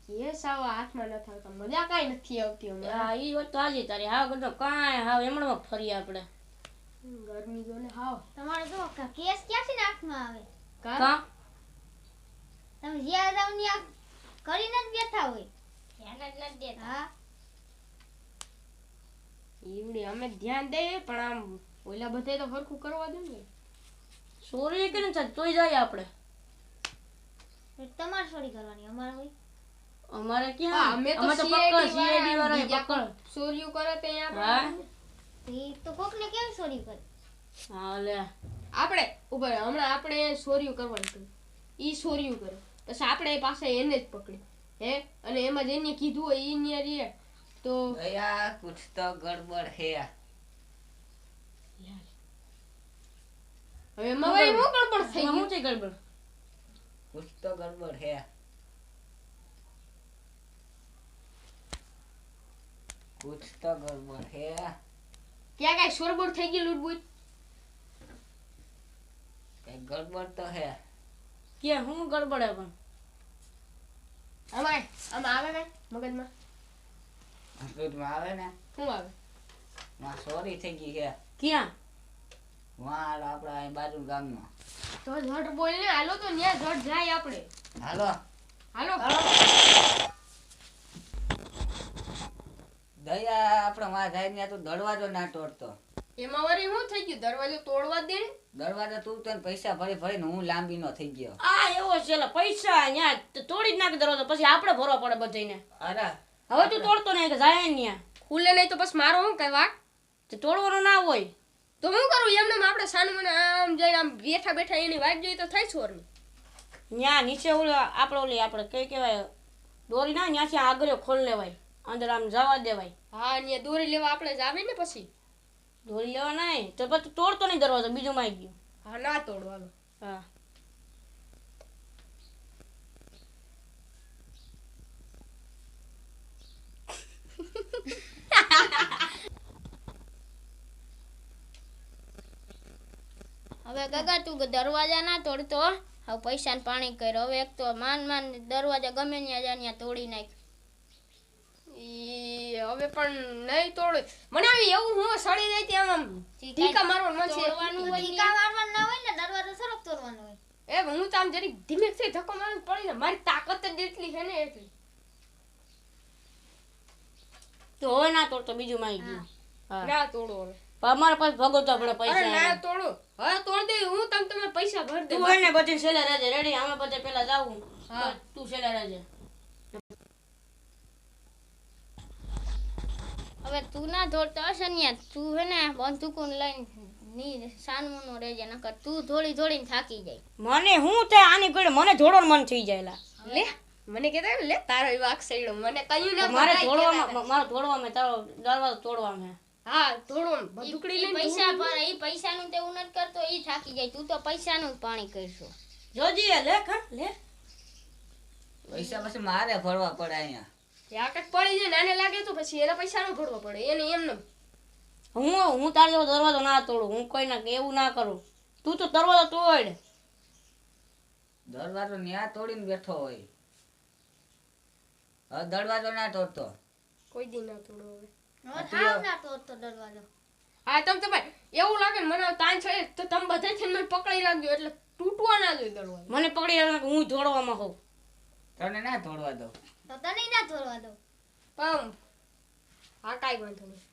એ સાવ હાથમાં ન થાવતા મજા કાઈ નથી આવતી હમણાં. હા ઈ વાત તો હાજી તારી. હાવ બધો કાંઈ હાવ એમણમાં ફરી આપણે. ગરમી જો ને હાવ. તમારે જો કેસ ક્યાંથી નાખમાં આવે? કા તમે જ્યાં જાવ ત્યાં કરીને જ બેઠા હોય. ધ્યાન જ નથી દેતા. હા ઈવડી અમે ધ્યાન દઈએ પણ આમ ઓલા બધાય તો હરખું કરવા દે ને. સોરી કે ને તોય જાય આપણે. તમારે ચોરી કરવાની અમારે હોય. અમારે હા, ક્યાં અમે તો પકડ સીઆઈડી વાળા બીજા પકડ. ચોરીઓ કરે તો અહીંયા હા એ તો કોકને કેવી ચોરી કરે? હા લે આપણે ઉપર હમણાં આપણે ચોરીઓ કરવાની છે. ઈ ચોરીઓ કરે પછી આપણે પાસે એને જ પકડે હે અને એમાં જેને કીધું હોય ઈ ન્યા રે તો भैया कुछ तो गड़बड़ है। હવે એમાં વળી હું ગડબડ થઈ હું ગયું. છે ગડબડ. कुछ तो गड़बड़ है। कुछ तो गड़बड़ है। ક્યાં કાંઈ શોરબોર થઈ ગયું લૂટબૂટ. कहीं गड़बड़ तो है। કે હું ગડબડ હે પણ આમાં આવે કાંઈ મગજમાં दूधમાં આવે ને શું આવે વहाँ ચોરી થઈ ગઈ છે ક્યાં વहाँ આપણા અહીં બાજુ ગામમાં. તો ઝટ બોલ ને હાલો તો ન્યા ઝટ જાય આપણે. હાલો હાલો દયા આપણે વहाँ જાય ત્યાં તું દરવાજો ના તોડતો. એમાં વળી શું થઈ ગયું દરવાજો તોડવા દે ને. દરવાજો તું તને પૈસા ભરી ભરીને હું લાંબી નો થઈ ગયો. આ એવો છે લે પૈસા ન્યા તોડી જ નાખી દરવાજો પછી આપણે ભરવા પડે બધાયને. અરે હવે તું તોડતો નહીં કે જાય ન્યા ખુલે નહીં તો બસ મારો શું કઈ વાક. તે તોડવાનો ના હોય. તો હું કરું એમને આપણે સાનું મને આમ જઈને આમ બેઠા બેઠા એની વાત જોઈએ તો થાય છોર ને. ન્યા નીચે આપણે કઈ કહેવાય દોરી ના ન્યાથી આગળ ખોલ લેવાય અંદર આમ જવા દેવાય. હા ન્યા દોરી લેવા આપણે જ આવે ને પછી. દોરી લેવા નહીં તો પછી તોડતો નહીં દરવાજો બીજું માં આવી ગયું. હા ના તોડવાનો. હા હવે ગગા તું દરવાજા ના તોડતો. હવે પૈસા ને પાણી કર. હવે એક તો માન દરવાજા ગમે ત્યાં ત્યાં તોડી નાખ. ઈ હવે પણ નહીં તોડે મને આવી એવું હું સડી જાય ત્યાં આમ ટીકા મારવાનું મન છે. તોડવાનું હોય ટીકા મારવાનું ના હોય ને દરવાજો સરક તોડવાનો હોય. એ હું તો આમ જરી ધીમેથી ધક્કો મારવાનો પડી ને મારી તાકાત જ એટલી છે ને એટલી. તો હવે ના તોડતો બીજું માં આવી ગયું. હા ના તોડો હવે. પણ અમારે પાસે ભગવતા પડે અરે પૈસા ના એને. તોડો હવે તોડ દે હું તમે પૈસા ભર દે. તું હોય ને પછી છેલ્લે રહેજે રેડી અમે બધે પેલા જાવું. હા. તું છેલ્લે રહેજે. હવે તું ના તોડતો હશે ને તું હે ને બંદૂકો લઈને ની સાનમુનો રહેજે નકર તું થોડી થોડીને થાકી જાય. મને હું થાય આની ઘડે મને જોડવાનું મન થઈ જાય લા. લે મને કહેતા લે તારો એ વાક સડ્યો મને કયું ના મારે બધાય તોડવામાં મારે તોડવામાં તારો દરવાજો તોડવામાં. હા તોડો બંદૂકડી ઈ લઈને પૈસા ભરે ઈ પૈસાનું તે ઉનત કરતો ઈ થાકી જાય. તું તો પૈસાનું જ પાણી કરશો. જોજી લે ખા લે. પૈસા પછી મારે ભરવા પડે અહીંયા. આકટ પડી જાય નાને લાગે તો પછી એના પૈસા નો ભરવા પડે એને એમને. હું તારો જેવો દરવાજો ના તોડું. હું કોઈ ના એવું ના કરું. તું તો દરવાજો તોડ. દરવાજો ન્યા તોડીને બેઠો હોય. હવે દરવાજો ના તોડતો. કોઈ દી ના તોડો હવે. હાવ ના તોડતો દરવાજો. હા તમે એવું લાગે ને મને તાન છે તો તમે બધા થઈને મને પકડી રાખજો એટલે તૂટવા ના જોઈએ દરવાજો. મને પકડી રાખે હું જોડવામાં હોઉં. તને ના તોડવા દઉં. તો તને ના તોડવા દો. પણ હા કાંઈ વાંધો નહીં.